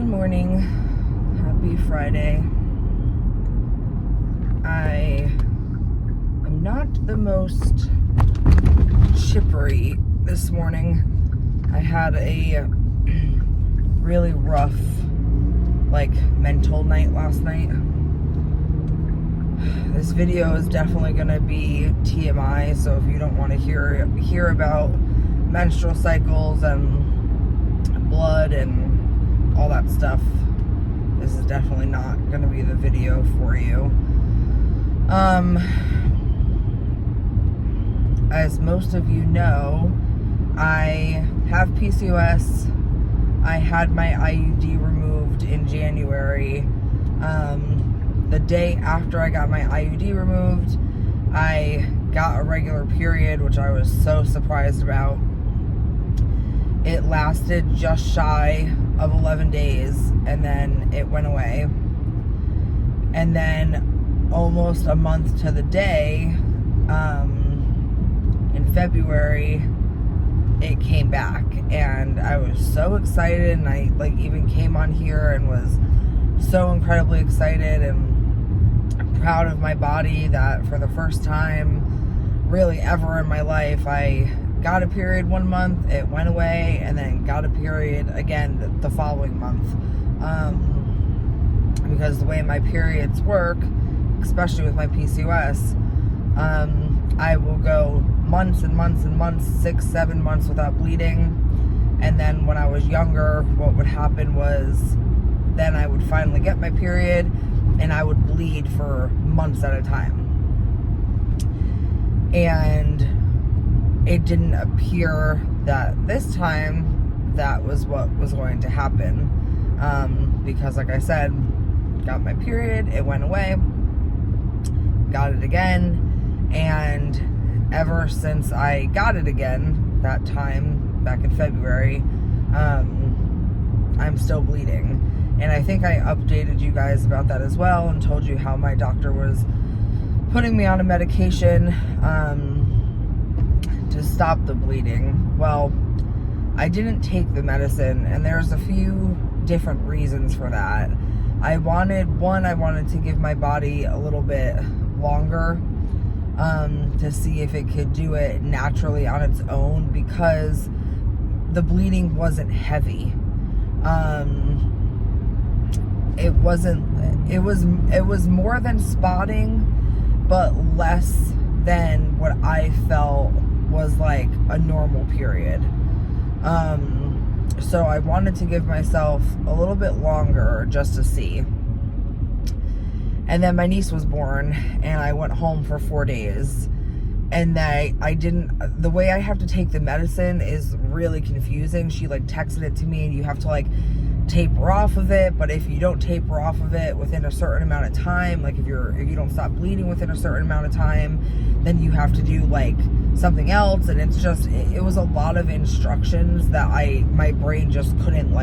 Good morning. Happy Friday. I am not the most chippery this morning. I had a really rough, mental night last night. This video is definitely going to be TMI, so if you don't want to hear about menstrual cycles and blood and all that stuff, this is definitely not going to be the video for you. As most of you know, I have PCOS. I had my IUD removed in January. The day after I got my IUD removed, I got a regular period, which I was so surprised about. It lasted just shy of 11 days, and then it went away. And then almost a month to the day, in February, it came back, and I was so excited, and I even came on here and was so incredibly excited and proud of my body that for the first time really ever in my life, I got a period 1 month, it went away, and then got a period again the following month. Because the way my periods work, especially with my PCOS, I will go months and months and months, 6-7 months without bleeding. And then when I was younger, what would happen was then I would finally get my period and I would bleed for months at a time. And it didn't appear that this time that was what was going to happen. Because like I said, got my period, it went away, got it again, and ever since I got it again, that time back in February, I'm still bleeding. And I think I updated you guys about that as well and told you how my doctor was putting me on a medication to stop the bleeding. Well, I didn't take the medicine, and there's a few different reasons for that. I wanted to give my body a little bit longer to see if it could do it naturally on its own, because the bleeding wasn't heavy. It was more than spotting, but less than what I felt was like a normal period. So I wanted to give myself a little bit longer just to see. And then my niece was born, and I went home for 4 days. And the way I have to take the medicine is really confusing. She texted it to me, and you have to taper off of it, but if you don't taper off of it within a certain amount of time, if you don't stop bleeding within a certain amount of time, then you have to do something else. And it's just, it was a lot of instructions that my brain just couldn't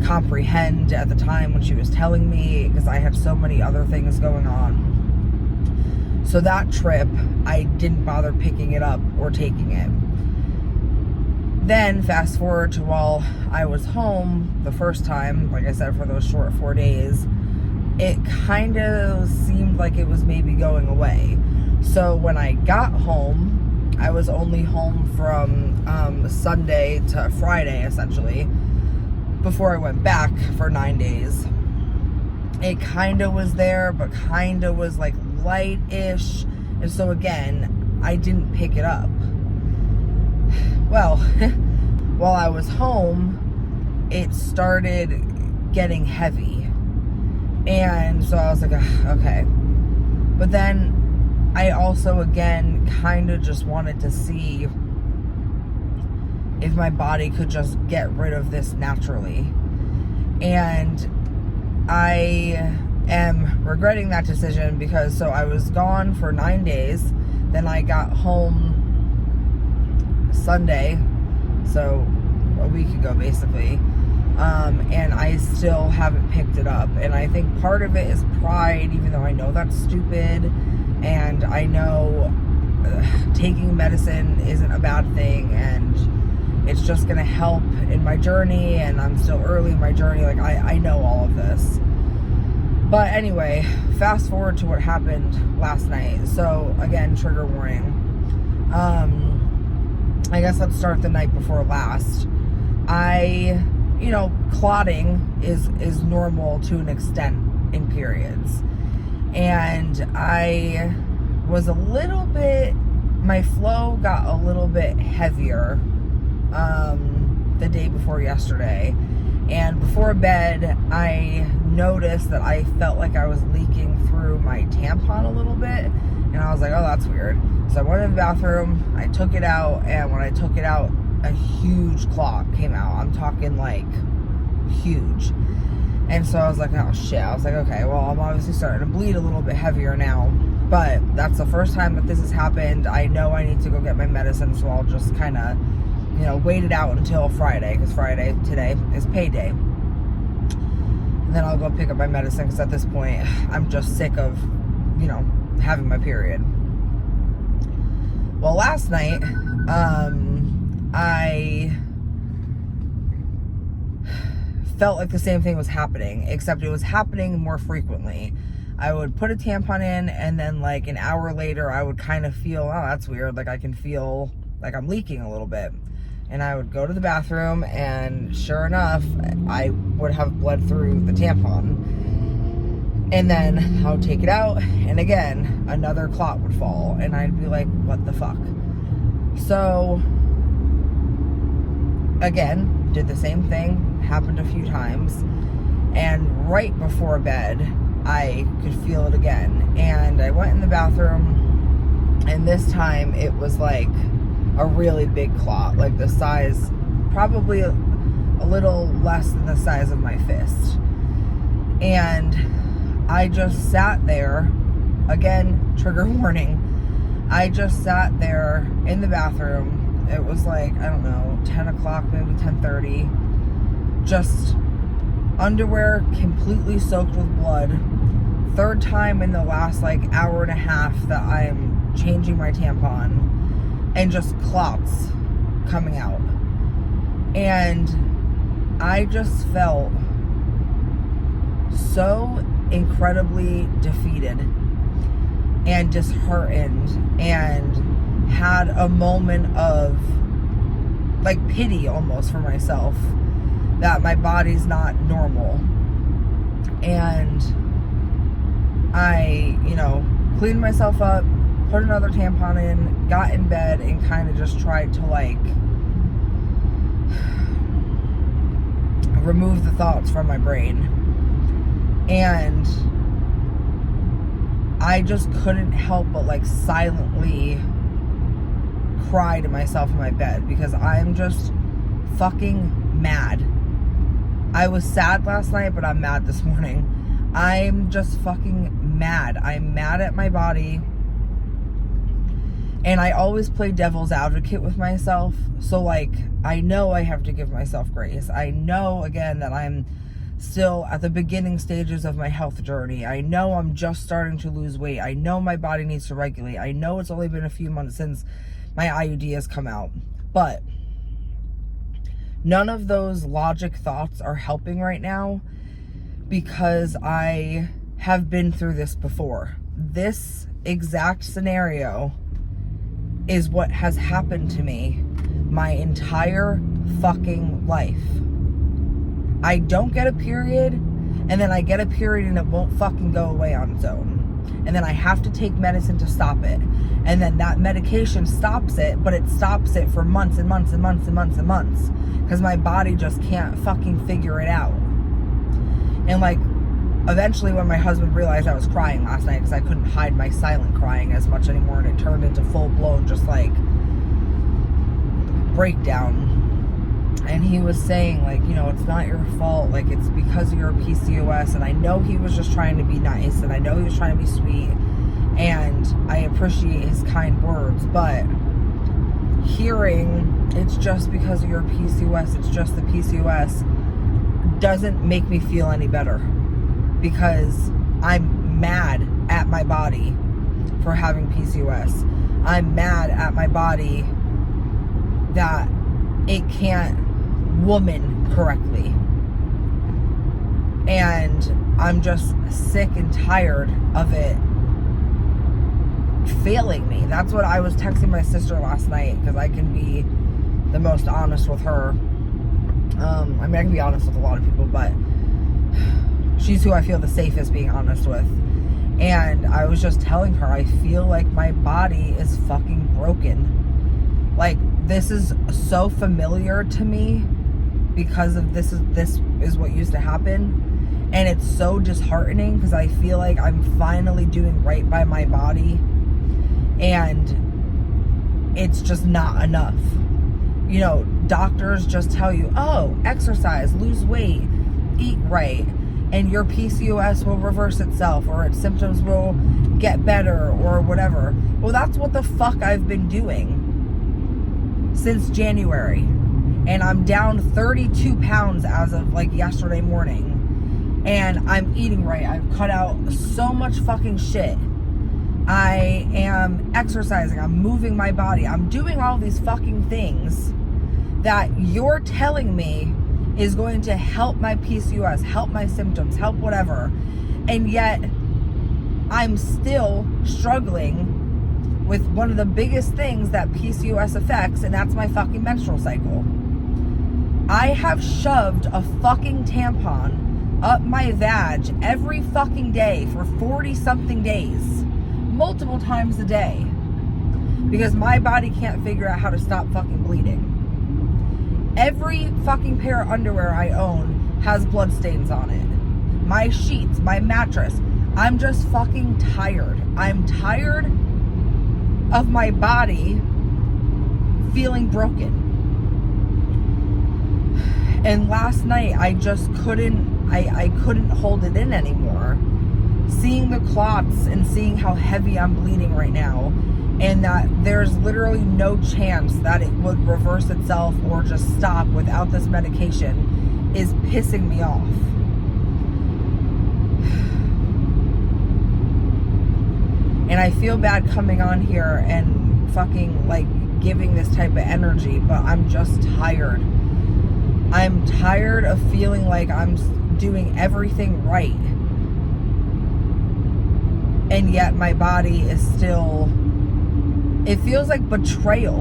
comprehend at the time when she was telling me, because I had so many other things going on. So that trip, I didn't bother picking it up or taking it. Then fast forward to while I was home the first time, like I said, for those short 4 days, it kind of seemed like it was maybe going away. So when I got home, I was only home from Sunday to Friday, essentially, before I went back for 9 days. It kind of was there, but kind of was light-ish. And so again, I didn't pick it up. Well, while I was home, it started getting heavy. And so I was like, okay. But then I also, again, kind of just wanted to see if my body could just get rid of this naturally. And I am regretting that decision, because so I was gone for 9 days. Then I got home Sunday, so a week ago basically, and I still haven't picked it up. And I think part of it is pride, even though I know that's stupid, and I know taking medicine isn't a bad thing, and it's just gonna help in my journey, and I'm still early in my journey. Like, I know all of this. But anyway, fast forward to what happened last night. So again, trigger warning. I guess let's start the night before last. Clotting is normal to an extent in periods. And I was my flow got a little bit heavier the day before yesterday. And before bed, I noticed that I felt like I was leaking through my tampon a little bit. And I was like, oh, that's weird. So I went in the bathroom, I took it out, and when I took it out, a huge clot came out. I'm talking like huge. And so I was like, oh shit. I was like, okay, well, I'm obviously starting to bleed a little bit heavier now. But that's the first time that this has happened. I know I need to go get my medicine, so I'll just kind of, wait it out until Friday, because Friday today is payday. And then I'll go pick up my medicine, because at this point, I'm just sick of, having my period. Well, last night, I felt like the same thing was happening, except it was happening more frequently. I would put a tampon in, and then like an hour later, I would kind of feel, oh, that's weird. Like I can feel like I'm leaking a little bit. And I would go to the bathroom, and sure enough, I would have bled through the tampon. And then I would take it out, and again, another clot would fall. And I'd be like, what the fuck? So, again, did the same thing, happened a few times. And right before bed, I could feel it again. And I went in the bathroom, and this time it was like a really big clot, like the size, probably a little less than the size of my fist. And I just sat there, again, trigger warning, I just sat there in the bathroom. It was like, I don't know, 10 o'clock, maybe 10:30, just underwear completely soaked with blood. Third time in the last like hour and a half that I'm changing my tampon, and just clots coming out. And I just felt so incredibly defeated and disheartened, and had a moment of like pity almost for myself that my body's not normal. And I, cleaned myself up, put another tampon in, got in bed, and kind of just tried to like remove the thoughts from my brain. And I just couldn't help but like silently cry to myself in my bed, because I'm just fucking mad. I was sad last night, but I'm mad this morning. I'm just fucking mad. I'm mad at my body. And I always play devil's advocate with myself. So like, I know I have to give myself grace. I know, again, that I'm still at the beginning stages of my health journey. I know I'm just starting to lose weight. I know my body needs to regulate. I know it's only been a few months since my IUD has come out. But none of those logic thoughts are helping right now, because I have been through this before. This exact scenario is what has happened to me my entire fucking life. I don't get a period, and then I get a period and it won't fucking go away on its own. And then I have to take medicine to stop it. And then that medication stops it, but it stops it for months and months and months and months and months, because my body just can't fucking figure it out. And like, eventually when my husband realized I was crying last night, because I couldn't hide my silent crying as much anymore, and it turned into full-blown just like breakdown. And he was saying like, it's not your fault, like it's because of your PCOS. And I know he was just trying to be nice, and I know he was trying to be sweet, and I appreciate his kind words, but hearing it's just because of your PCOS, it's just the PCOS, doesn't make me feel any better, because I'm mad at my body for having PCOS. I'm mad at my body that it can't woman correctly. And I'm just sick and tired of it failing me. That's what I was texting my sister last night, because I can be the most honest with her. I mean, I can be honest with a lot of people, but she's who I feel the safest being honest with. And I was just telling her, I feel like my body is fucking broken. Like, this is so familiar to me because of this is what used to happen. And it's so disheartening, because I feel like I'm finally doing right by my body, and it's just not enough. You know, doctors just tell you, oh, exercise, lose weight, eat right, and your PCOS will reverse itself, or its symptoms will get better, or whatever. Well, that's what the fuck I've been doing since January. And I'm down 32 pounds as of like yesterday morning. And I'm eating right. I've cut out so much fucking shit. I am exercising. I'm moving my body. I'm doing all these fucking things that you're telling me is going to help my PCOS, help my symptoms, help whatever. And yet I'm still struggling with one of the biggest things that PCOS affects, and that's my fucking menstrual cycle. I have shoved a fucking tampon up my vag every fucking day for 40 something days, multiple times a day, because my body can't figure out how to stop fucking bleeding. Every fucking pair of underwear I own has blood stains on it. My sheets, my mattress. I'm just fucking tired. I'm tired of my body feeling broken. And last night I just couldn't, I couldn't hold it in anymore. Seeing the clots and seeing how heavy I'm bleeding right now, and that there's literally no chance that it would reverse itself or just stop without this medication, is pissing me off. And I feel bad coming on here and fucking like giving this type of energy, but I'm just tired. I'm tired of feeling like I'm doing everything right, and yet my body is still, it feels like betrayal.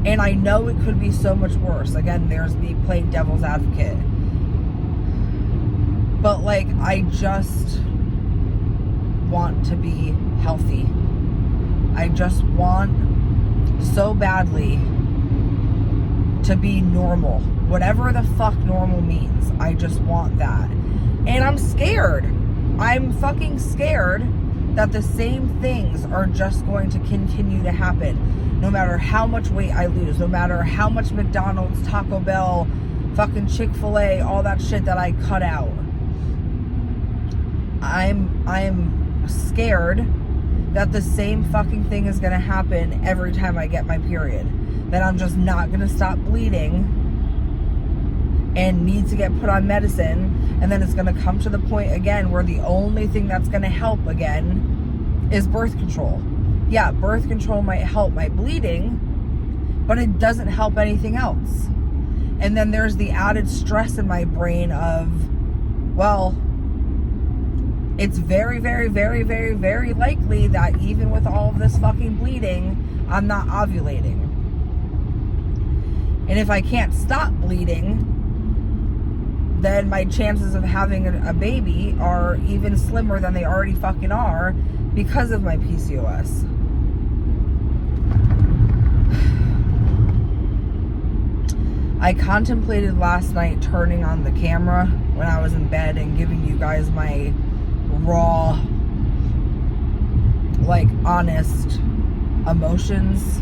And I know it could be so much worse. Again, there's me playing devil's advocate. But like, I just want to be healthy. I just want so badly to be normal. Whatever the fuck normal means. I just want that. And I'm scared. I'm fucking scared that the same things are just going to continue to happen. No matter how much weight I lose, no matter how much McDonald's, Taco Bell, fucking Chick-fil-A, all that shit that I cut out. I'm scared that the same fucking thing is gonna happen every time I get my period. That I'm just not gonna stop bleeding and need to get put on medicine, and then it's gonna come to the point again where the only thing that's gonna help again is birth control. Yeah, birth control might help my bleeding, but it doesn't help anything else. And then there's the added stress in my brain of, well, it's very, very, very, very, very likely that even with all of this fucking bleeding, I'm not ovulating. And if I can't stop bleeding, then my chances of having a baby are even slimmer than they already fucking are because of my PCOS. I contemplated last night turning on the camera when I was in bed and giving you guys my raw, like, honest emotions,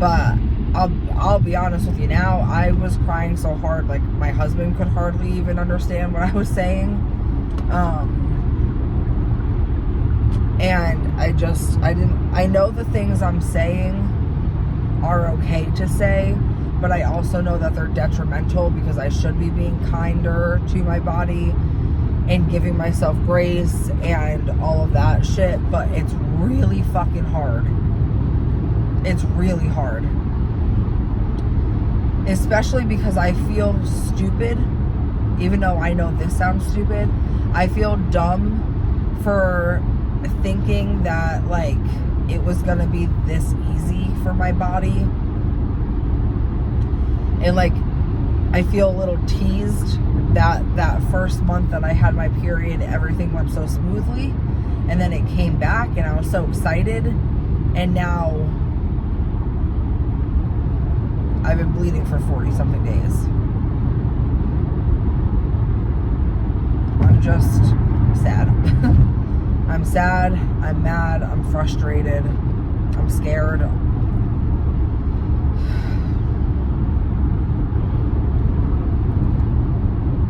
but I'll be honest with you now, I was crying so hard, like, my husband could hardly even understand what I was saying, and I know the things I'm saying are okay to say, but I also know that they're detrimental, because I should be being kinder to my body and giving myself grace and all of that shit, but it's really fucking hard. It's really hard. especially because I feel stupid, even though I know this sounds stupid. I feel dumb for thinking that, like, it was gonna be this easy for my body. And, like, I feel a little teased that first month that I had my period, everything went so smoothly, and then it came back and I was so excited, and now I've been bleeding for 40 something days. I'm just sad. I'm sad, I'm mad, I'm frustrated, I'm scared.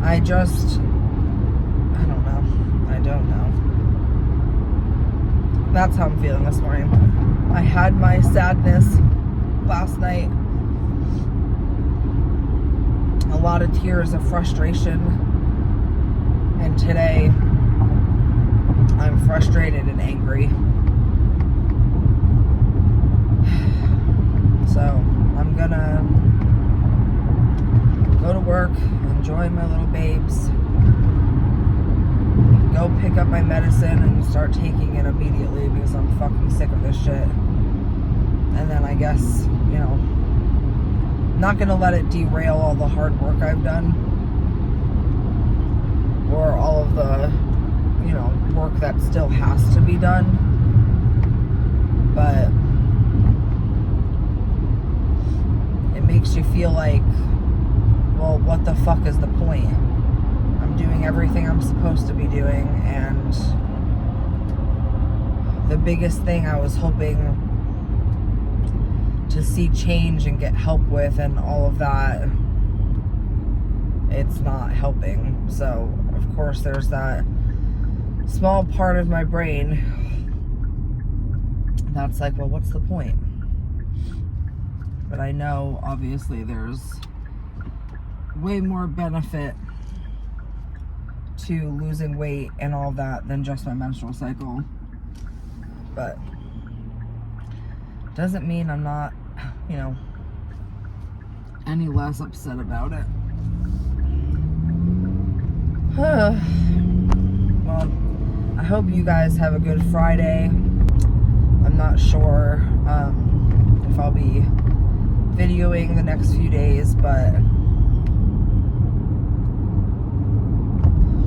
I don't know. That's how I'm feeling this morning. I had my sadness last night. A lot of tears of frustration. And today, I'm frustrated and angry. So, I'm gonna go to work, enjoy my little babes, go pick up my medicine and start taking it immediately because I'm fucking sick of this shit. And then I guess, you know, not gonna let it derail all the hard work I've done or all of the, you know, work that still has to be done. But it makes you feel like, well, what the fuck is the point? I'm doing everything I'm supposed to be doing, and the biggest thing I was hoping to see change and get help with and all of that, it's not helping. So, of course, there's that small part of my brain that's like, well, what's the point? But I know, obviously, there's way more benefit to losing weight and all that than just my menstrual cycle. But doesn't mean I'm not, you know, any less upset about it. Well, I hope you guys have a good Friday. I'm not sure if I'll be videoing the next few days, but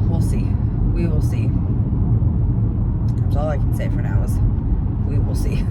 we'll see. We will see. That's all I can say for now is we will see.